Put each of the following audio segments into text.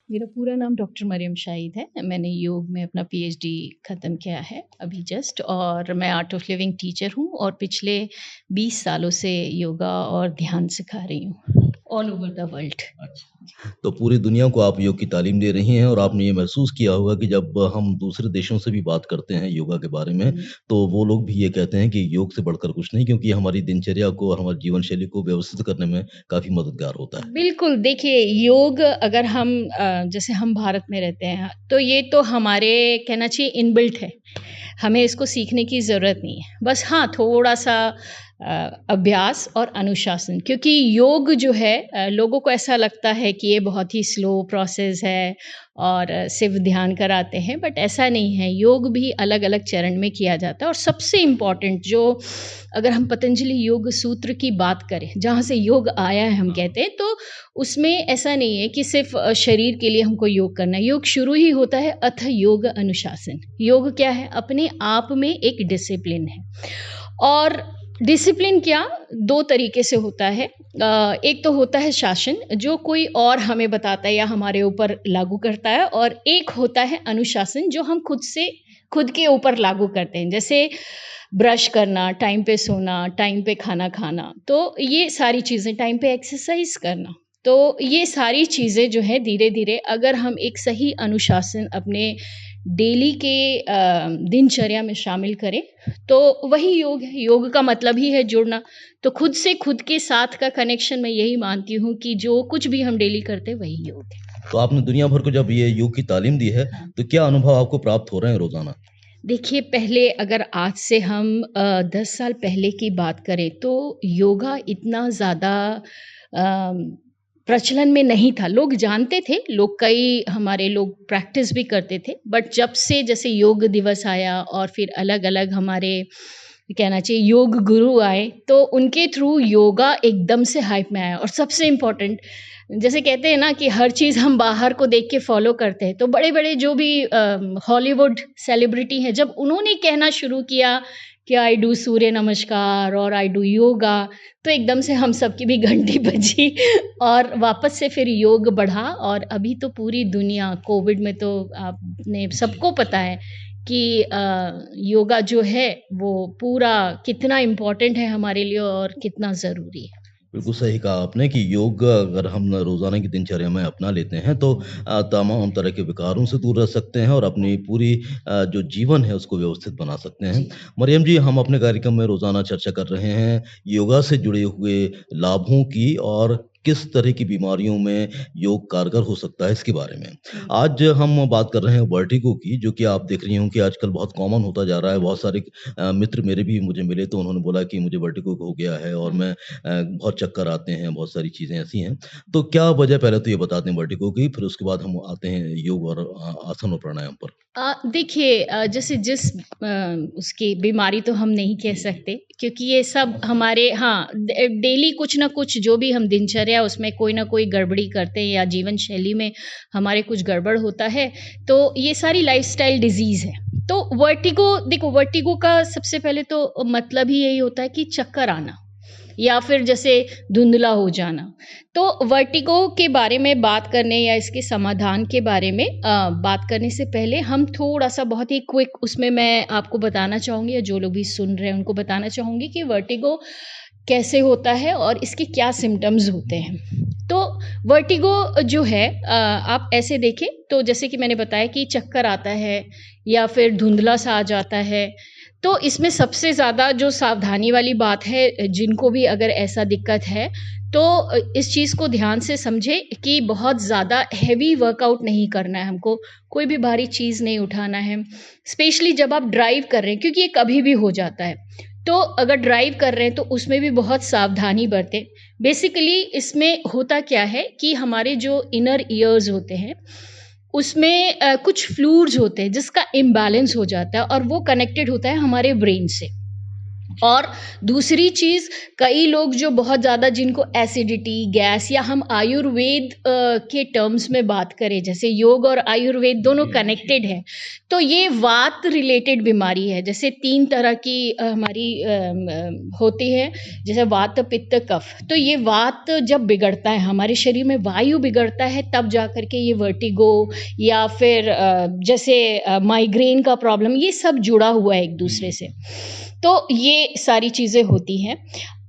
मेरा पूरा नाम डॉक्टर मरियम शाहिद है। मैंने योग में अपना पीएचडी ख़त्म किया है अभी जस्ट, और मैं आर्ट ऑफ लिविंग टीचर हूँ और पिछले 20 सालों से योगा और ध्यान सिखा रही हूँ ऑल ओवर द वर्ल्ड। तो पूरी दुनिया को आप योग की तालीम दे रही हैं और आपने ये महसूस किया होगा कि जब हम दूसरे देशों से भी बात करते हैं योगा के बारे में, तो वो लोग भी ये कहते हैं कि योग से बढ़कर कुछ नहीं, क्योंकि हमारी दिनचर्या को और हमारी जीवन शैली को व्यवस्थित करने में काफ़ी मददगार होता है। बिल्कुल, देखिए योग अगर हम जैसे हम भारत में रहते हैं, तो ये तो हमारे कहना चाहिए इनबिल्ट है। हमें इसको सीखने की ज़रूरत नहीं है। बस हाँ, थोड़ा-सा अभ्यास और अनुशासन, क्योंकि योग जो है लोगों को ऐसा लगता है कि ये बहुत ही स्लो प्रोसेस है और सिर्फ़ ध्यान कराते हैं, बट ऐसा नहीं है। योग भी अलग-अलग चरण में किया जाता है और सबसे इम्पोर्टेंट जो, अगर हम पतंजलि योग सूत्र की बात करें, जहाँ से योग आया है हम कहते हैं, तो उसमें ऐसा नहीं है कि सिर्फ़ शरीर के लिए हमको योग करना है। योग शुरू ही होता है अथ योग अनुशासन। योग क्या है? अपने आप में एक डिसिप्लिन है। और डिसिप्लिन क्या 2 तरीके से होता है। एक तो होता है शासन, जो कोई और हमें बताता है या हमारे ऊपर लागू करता है, और एक होता है अनुशासन, जो हम खुद के ऊपर लागू करते हैं। जैसे ब्रश करना, टाइम पे सोना, टाइम पे खाना खाना, तो ये सारी चीज़ें, टाइम पे एक्सरसाइज करना। तो ये सारी चीज़ें जो है धीरे-धीरे अगर हम एक सही अनुशासन अपने डेली के दिनचर्या में शामिल करें, तो वही योग है। योग का मतलब ही है जुड़ना। तो खुद से खुद के साथ का कनेक्शन, मैं यही मानती हूँ कि जो कुछ भी हम डेली करते हैं वही योग है। तो आपने दुनिया भर को जब ये योग की तालीम दी है, तो क्या अनुभव आपको प्राप्त हो रहे हैं रोज़ाना? देखिए, पहले अगर आज से हम 10 साल पहले की बात करें, तो योगा इतना ज़्यादा प्रचलन में नहीं था। लोग जानते थे, कई हमारे लोग प्रैक्टिस भी करते थे, बट जब से जैसे योग दिवस आया और फिर अलग-अलग हमारे कहना चाहिए योग गुरु आए, तो उनके थ्रू योगा एकदम से हाइप में आया। और सबसे इम्पोर्टेंट, जैसे कहते हैं ना कि हर चीज़ हम बाहर को देख के फ़ॉलो करते हैं, तो बड़े-बड़े जो भी हॉलीवुड सेलिब्रिटी हैं, जब उन्होंने कहना शुरू किया कि आई डू सूर्य नमस्कार और आई डू योगा, तो एकदम से हम सबकी भी घंटी बजी और वापस से फिर योग बढ़ा। और अभी तो पूरी दुनिया, कोविड में तो आपने सबको पता है कि योगा जो है वो पूरा कितना इम्पोर्टेंट है हमारे लिए और कितना ज़रूरी है। बिल्कुल सही कहा आपने कि योग अगर हम रोज़ाना की दिनचर्या में अपना लेते हैं, तो तमाम तरह के विकारों से दूर रह सकते हैं और अपनी पूरी जो जीवन है उसको व्यवस्थित बना सकते हैं। जी। मरियम जी, हम अपने कार्यक्रम में रोज़ाना चर्चा कर रहे हैं योगा से जुड़े हुए लाभों की और किस तरह की बीमारियों में योग कारगर हो सकता है इसके बारे में। आज हम बात कर रहे हैं वर्टिगो की, जो कि आप देख रही होंगी आजकल बहुत कॉमन होता जा रहा है। बहुत सारे मित्र मेरे भी मुझे मिले, तो उन्होंने बोला कि मुझे वर्टिगो हो गया है और मैं बहुत चक्कर आते हैं, बहुत सारी चीज़ें ऐसी हैं। तो क्या वजह, पहले तो ये बता दें वर्टिगो की, फिर उसके बाद हम आते हैं योग और आसन और प्राणायाम पर। देखिए, जैसे उसकी बीमारी तो हम नहीं कह सकते, क्योंकि ये सब हमारे, हाँ, डेली कुछ ना कुछ जो भी हम दिनचर्या उसमें कोई ना कोई गड़बड़ी करते हैं या जीवन शैली में हमारे कुछ गड़बड़ होता है, तो ये सारी लाइफस्टाइल डिजीज़ है। तो वर्टिगो, देखो वर्टिगो का सबसे पहले तो मतलब ही यही होता है कि चक्कर आना या फिर जैसे धुंधला हो जाना। तो वर्टिगो के बारे में बात करने या इसके समाधान के बारे में बात करने से पहले हम थोड़ा-सा बहुत ही क्विक उसमें मैं आपको बताना चाहूँगी, या जो लोग भी सुन रहे हैं उनको बताना चाहूँगी कि वर्टिगो कैसे होता है और इसके क्या सिम्पटम्स होते हैं। तो वर्टिगो जो है, आप ऐसे देखें तो जैसे कि मैंने बताया कि चक्कर आता है या फिर धुंधला-सा आ जाता है। तो इसमें सबसे ज़्यादा जो सावधानी वाली बात है, जिनको भी अगर ऐसा दिक्कत है, तो इस चीज़ को ध्यान से समझें कि बहुत ज़्यादा हेवी वर्कआउट नहीं करना है हमको, कोई भी भारी चीज़ नहीं उठाना है। स्पेशली जब आप ड्राइव कर रहे हैं, क्योंकि ये कभी भी हो जाता है। तो अगर ड्राइव कर रहे हैं तो उसमें भी बहुत सावधानी बरतें। बेसिकली इसमें होता क्या है कि हमारे जो इनर ईयर्स होते हैं, उसमें कुछ फ्लूइड्स होते हैं जिसका इम्बैलेंस हो जाता है और वो कनेक्टेड होता है हमारे ब्रेन से। और दूसरी चीज़, कई लोग जो बहुत ज़्यादा जिनको एसिडिटी, गैस, या हम आयुर्वेद के टर्म्स में बात करें, जैसे योग और आयुर्वेद दोनों कनेक्टेड है, तो ये वात रिलेटेड बीमारी है। जैसे 3 तरह की हमारी होती है, जैसे वात, पित्त, कफ। तो ये वात जब बिगड़ता है, हमारे शरीर में वायु बिगड़ता है, तब जा कर के ये वर्टिगो या फिर जैसे माइग्रेन का प्रॉब्लम, ये सब जुड़ा हुआ है एक दूसरे से। तो ये सारी चीज़ें होती हैं।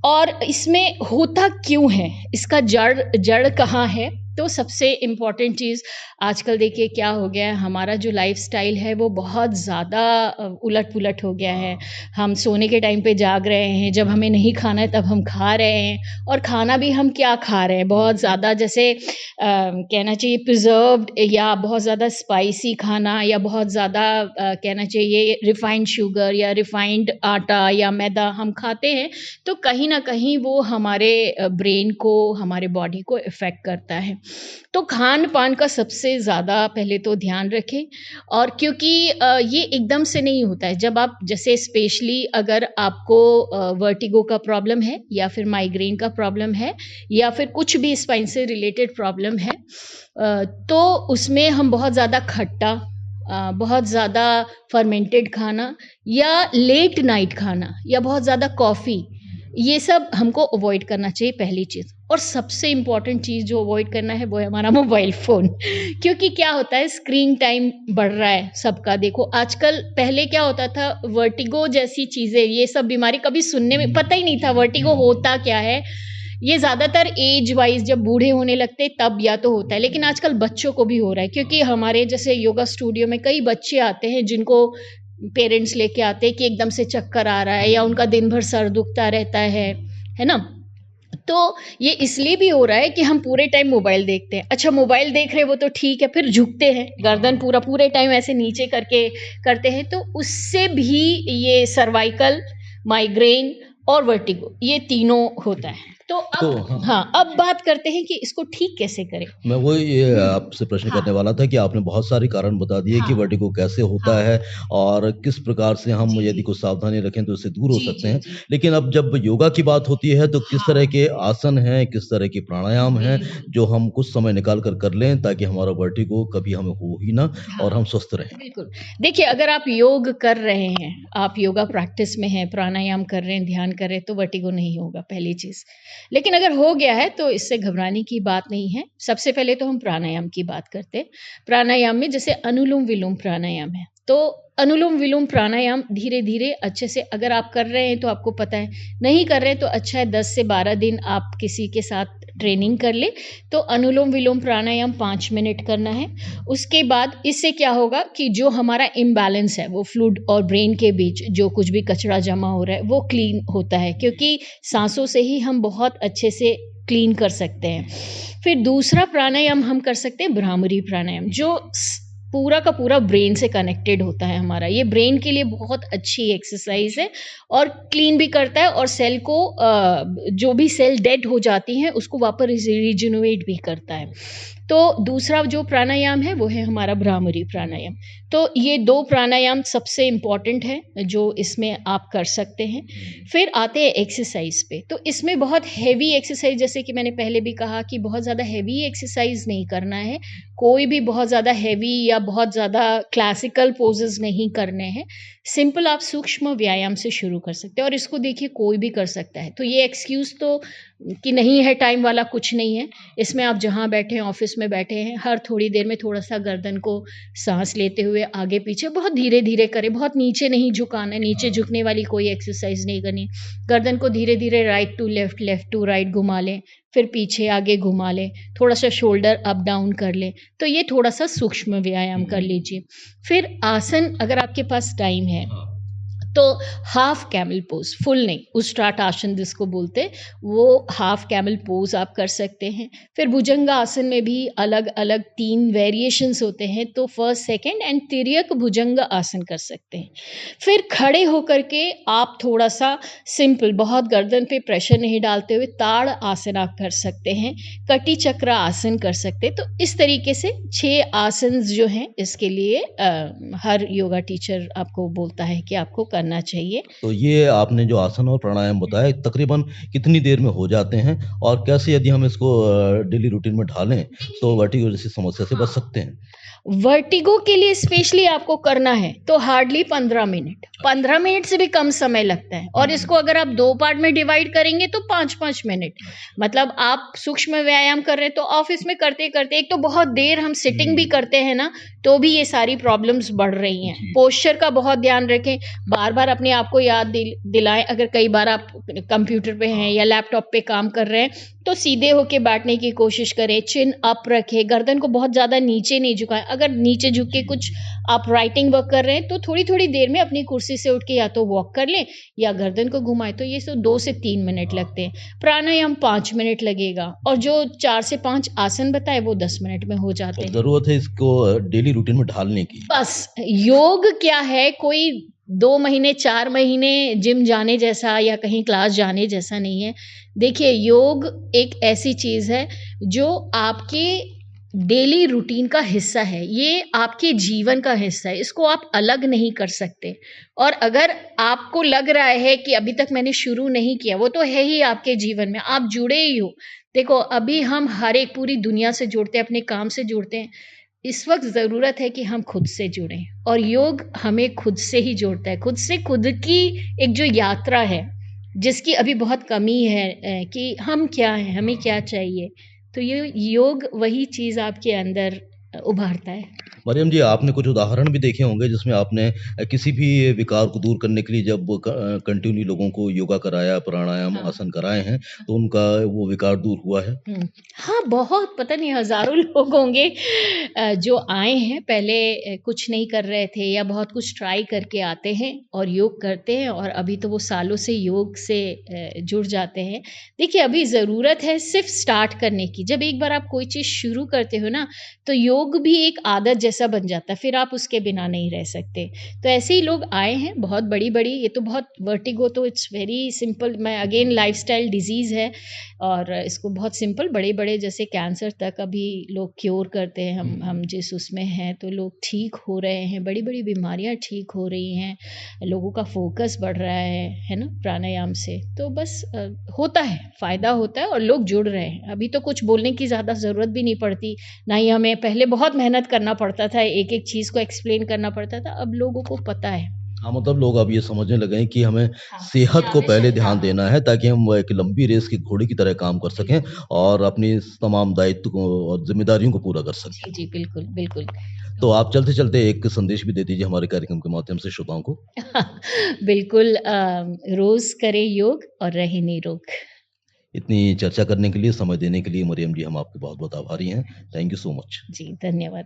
और इसमें होता क्यों है, इसका जड़ कहाँ है? तो सबसे इम्पॉर्टेंट चीज़, आजकल देखिए क्या हो गया है, हमारा जो लाइफ़स्टाइल है वो बहुत ज़्यादा उलट-पुलट हो गया है। हम सोने के टाइम पे जाग रहे हैं, जब हमें नहीं खाना है तब हम खा रहे हैं, और खाना भी हम क्या खा रहे हैं, बहुत ज़्यादा जैसे कहना चाहिए प्रिज़र्व्ड, या बहुत ज़्यादा स्पाइसी खाना, या बहुत ज़्यादा कहना चाहिए रिफ़ाइंड शुगर या रिफ़ाइंड आटा या मैदा हम खाते हैं। तो कहीं न कहीं वो हमारे ब्रेन को, हमारे बॉडी को इफ़ेक्ट करता है। तो खान-पान का सबसे ज़्यादा पहले तो ध्यान रखें, और क्योंकि ये एकदम से नहीं होता है। जब आप जैसे स्पेशली अगर आपको वर्टिगो का प्रॉब्लम है, या फिर माइग्रेन का प्रॉब्लम है, या फिर कुछ भी स्पाइन से रिलेटेड प्रॉब्लम है, तो उसमें हम बहुत ज़्यादा खट्टा, बहुत ज़्यादा फर्मेंटेड खाना, या लेट नाइट खाना, या बहुत ज़्यादा कॉफ़ी, ये सब हमको अवॉइड करना चाहिए, पहली चीज़। और सबसे इम्पॉर्टेंट चीज़ जो अवॉइड करना है वो है हमारा मोबाइल फ़ोन। क्योंकि क्या होता है, स्क्रीन टाइम बढ़ रहा है सबका। देखो आजकल, पहले क्या होता था, वर्टिगो जैसी चीज़ें, ये सब बीमारी कभी सुनने में पता ही नहीं था वर्टिगो होता क्या है। ये ज़्यादातर एज वाइज़ जब बूढ़े होने लगते तब या तो होता है, लेकिन आजकल बच्चों को भी हो रहा है। क्योंकि हमारे जैसे योगा स्टूडियो में कई बच्चे आते हैं जिनको पेरेंट्स लेके आते हैं कि एकदम से चक्कर आ रहा है, या उनका दिन भर सर दुखता रहता है ना? तो ये इसलिए भी हो रहा है कि हम पूरे टाइम मोबाइल देखते हैं। अच्छा, मोबाइल देख रहे हैं वो तो ठीक है, फिर झुकते हैं, गर्दन पूरे टाइम ऐसे नीचे करके करते हैं, तो उससे भी ये सर्वाइकल, माइग्रेन और वर्टिगो, ये तीनों होता है। तो तो अब हाँ, अब बात करते हैं कि इसको ठीक कैसे करें? मैं वही आपसे प्रश्न हाँ, करने वाला था कि आपने बहुत सारे कारण बता दिए कि हाँ, वर्टिगो कैसे होता हाँ। है और किस प्रकार से हम जी, यदि कुछ सावधानी रखें तो इससे दूर हो जी, सकते जी, हैं। जी। लेकिन अब जब योगा की बात होती है तो किस तरह हाँ, के आसन हैं, किस तरह के प्राणायाम हैं बिल्कुल। जो हम कुछ समय निकाल कर लें ताकि हमारा वर्टिगो कभी हमें हो ही ना और हाँ, हम स्वस्थ रहें? बिल्कुल। देखिए, अगर आप योग कर रहे हैं, आप योगा प्रैक्टिस में हैं, प्राणायाम कर रहे हैं, ध्यान कर रहे हैं, तो वर्टिगो नहीं होगा, पहली चीज़। लेकिन अगर हो गया है, तो इससे घबराने की बात नहीं है। सबसे पहले तो हम प्राणायाम की बात करते हैं। प्राणायाम में जैसे अनुलोम-विलोम प्राणायाम है, तो अनुलोम-विलोम प्राणायाम धीरे-धीरे अच्छे से अगर आप कर रहे हैं, तो आपको पता है, नहीं कर रहे हैं, तो अच्छा है 10 से 12 दिन आप किसी के साथ ट्रेनिंग कर लें। तो अनुलोम-विलोम प्राणायाम 5 मिनट करना है। उसके बाद इससे क्या होगा कि जो हमारा इम्बैलेंस है, वो फ्लूइड और ब्रेन के बीच जो कुछ भी कचरा जमा हो रहा है, वो क्लीन होता है, क्योंकि साँसों से ही हम बहुत अच्छे से क्लीन कर सकते हैं। फिर दूसरा प्राणायाम हम कर सकते हैं भ्रामरी प्राणायाम, जो पूरा का पूरा ब्रेन से कनेक्टेड होता है हमारा। ये ब्रेन के लिए बहुत अच्छी एक्सरसाइज़ है, और क्लीन भी करता है, और सेल को जो भी सेल डेड हो जाती हैं, उसको वापस रिजेनरेट भी करता है। तो दूसरा जो प्राणायाम है, वो है हमारा भ्रामरी प्राणायाम। तो ये 2 प्राणायाम सबसे इम्पोर्टेंट है, जो इसमें आप कर सकते हैं। फिर आते हैं एक्सरसाइज़ पे। तो इसमें बहुत हेवी एक्सरसाइज़, जैसे कि मैंने पहले भी कहा कि बहुत ज़्यादा हेवी एक्सरसाइज़ नहीं करना है। कोई भी बहुत ज़्यादा हेवी या बहुत ज़्यादा क्लासिकल पोज़ेज़ नहीं करने हैं। सिंपल आप सूक्ष्म व्यायाम से शुरू कर सकते हैं, और इसको देखिए कोई भी कर सकता है। तो ये एक्सक्यूज़ तो कि नहीं है टाइम वाला कुछ नहीं है। इसमें आप जहाँ बैठे हैं, ऑफ़िस में बैठे हैं, हर थोड़ी देर में थोड़ा-सा गर्दन को साँस लेते हुए आगे-पीछे बहुत धीरे-धीरे करें, बहुत नीचे नहीं झुकाना है, नीचे झुकने वाली कोई एक्सरसाइज़ नहीं करनी। गर्दन को धीरे-धीरे right to left, left to right घुमा लें, फिर पीछे आगे घुमा लें, थोड़ा-सा शोल्डर अप डाउन कर लें। तो ये थोड़ा-सा सूक्ष्म व्यायाम कर लीजिए। फिर आसन, अगर आपके पास टाइम है, तो हाफ कैमल पोज़, फुल नहीं, उस्ट्राट आसन जिसको बोलते हैं, वो हाफ कैमल पोज़ आप कर सकते हैं। फिर भुजंग आसन में भी अलग-अलग 3 वेरिएशंस होते हैं, तो फर्स्ट, सेकंड एंड तिर्यक भुजंग आसन कर सकते हैं। फिर खड़े होकर के आप थोड़ा-सा सिंपल, बहुत गर्दन पे प्रेशर नहीं डालते हुए ताड़ आसन आप कर सकते हैं, कटी चक्र आसन कर सकते हैं। तो इस तरीके से 6 आसन जो हैं, इसके लिए हर योगा टीचर आपको बोलता है कि आपको करना करना चाहिए। तो ये आपने जो आसन और प्राणायाम बताया तकरीबन कितनी देर में हो जाते हैं? और कैसे यदि हम इसको डेली रूटीन में ढालें तो वर्टिगो जैसी समस्या से बच सकते हैं? वर्टिगो के लिए स्पेशली आपको करना है तो हार्डली 15 मिनट, 15 मिनट से भी कम समय लगता है, और इसको अगर आप 2 पार्ट में डिवाइड करेंगे तो 5-5 मिनट। मतलब आप सूक्ष्म व्यायाम कर रहे हैं तो ऑफिस में करते-करते, एक तो बहुत देर हम सिटिंग भी करते हैं ना, तो भी ये सारी प्रॉब्लम्स बढ़ रही हैं। पोस्चर का बहुत ध्यान रखें, बार-बार अपने आप को याद दिलाएं। अगर कई बार आप कंप्यूटर पे हैं या लैपटॉप पे काम कर रहे हैं तो सीधे होके बैठने की कोशिश करें, चिन अप रखें, गर्दन को बहुत ज़्यादा नीचे नहीं झुकाएं। अगर नीचे झुक के कुछ आप राइटिंग वर्क कर रहे हैं तो थोड़ी-थोड़ी देर में अपनी कुर्सी से उठ के या तो वॉक कर लें या गर्दन को घुमाएं, तो ये सब 2 से 3 मिनट लगते हैं। प्राणायाम 5 मिनट लगेगा, और जो 4 से 5 आसन बताए वो 10 मिनट में हो जाते हैं। ज़रूरत है इसको डेली रूटीन में ढालने की। बस योग क्या है, कोई 2 महीने 4 महीने जिम जाने जैसा या कहीं क्लास जाने जैसा नहीं है। देखिए, योग एक ऐसी चीज़ है जो आपके डेली रूटीन का हिस्सा है, ये आपके जीवन का हिस्सा है, इसको आप अलग नहीं कर सकते। और अगर आपको लग रहा है कि अभी तक मैंने शुरू नहीं किया, वो तो है ही आपके जीवन में, आप जुड़े ही हो। देखो, अभी हम हर एक पूरी दुनिया से जुड़ते हैं, अपने काम से जुड़ते हैं। इस वक़्त ज़रूरत है कि हम खुद से जुड़ें, और योग हमें खुद से ही जोड़ता है। खुद से खुद की एक जो यात्रा है, जिसकी अभी बहुत कमी है, कि हम क्या हैं, हमें क्या चाहिए, तो ये योग वही चीज़ आपके अंदर उभारता है। मरियम जी, आपने कुछ उदाहरण भी देखे होंगे जिसमें आपने किसी भी विकार को दूर करने के लिए जब कंटिन्यू लोगों को योगा कराया, प्राणायाम, हाँ। आसन कराए हैं, तो उनका वो विकार दूर हुआ है? हाँ, बहुत, पता नहीं हज़ारों लोग होंगे जो आए हैं, पहले कुछ नहीं कर रहे थे या बहुत कुछ ट्राई करके आते हैं और योग करते हैं, और अभी तो वो सालों से योग से जुड़ जाते हैं। देखिए, अभी ज़रूरत है सिर्फ़ स्टार्ट करने की। जब एक बार आप कोई चीज़ शुरू करते हो ना, तो योग भी एक आदत जैसा बन जाता है, फिर आप उसके बिना नहीं रह सकते। तो ऐसे ही लोग आए हैं, बहुत बड़ी-बड़ी, ये तो बहुत वर्टिगो तो इट्स वेरी सिंपल, मैं अगेन लाइफ़स्टाइल डिज़ीज़ है, और इसको बहुत सिंपल, बड़े-बड़े जैसे कैंसर तक अभी लोग क्योर करते हैं, हम जिस उसमें हैं, तो लोग ठीक हो रहे हैं, बड़ी-बड़ी बीमारियाँ ठीक हो रही हैं, लोगों का फ़ोकस बढ़ रहा है ना? प्राणायाम से। तो बस होता है, फ़ायदा होता है और लोग जुड़ रहे हैं। अभी तो कुछ बोलने की ज़्यादा ज़रूरत भी नहीं पड़ती, ना ही हमें पहले बहुत मेहनत करना पड़ता था, एक-एक चीज़ को एक्सप्लेन करना पड़ता था, अब लोगों को पता है। हाँ, मतलब लोग अब ये समझने लगे हैं कि हमें हाँ, सेहत को पहले हाँ, ध्यान देना है ताकि हम वो एक लंबी रेस के घोड़े की तरह काम कर सकें और अपनी तमाम दायित्व को और ज़िम्मेदारियों को पूरा कर सकें। जी, जी, बिल्कुल, बिल्कुल। तो आप चलते-चलते एक संदेश भी दे दीजिए हमारे कार्यक्रम के माध्यम से श्रोताओं को। बिल्कुल, रोज़ करें योग और रहें निरोग। इतनी चर्चा करने के लिए, समय देने के लिए मरियम जी हम आपके बहुत-बहुत आभारी हैं। Thank you so much. जी, धन्यवाद।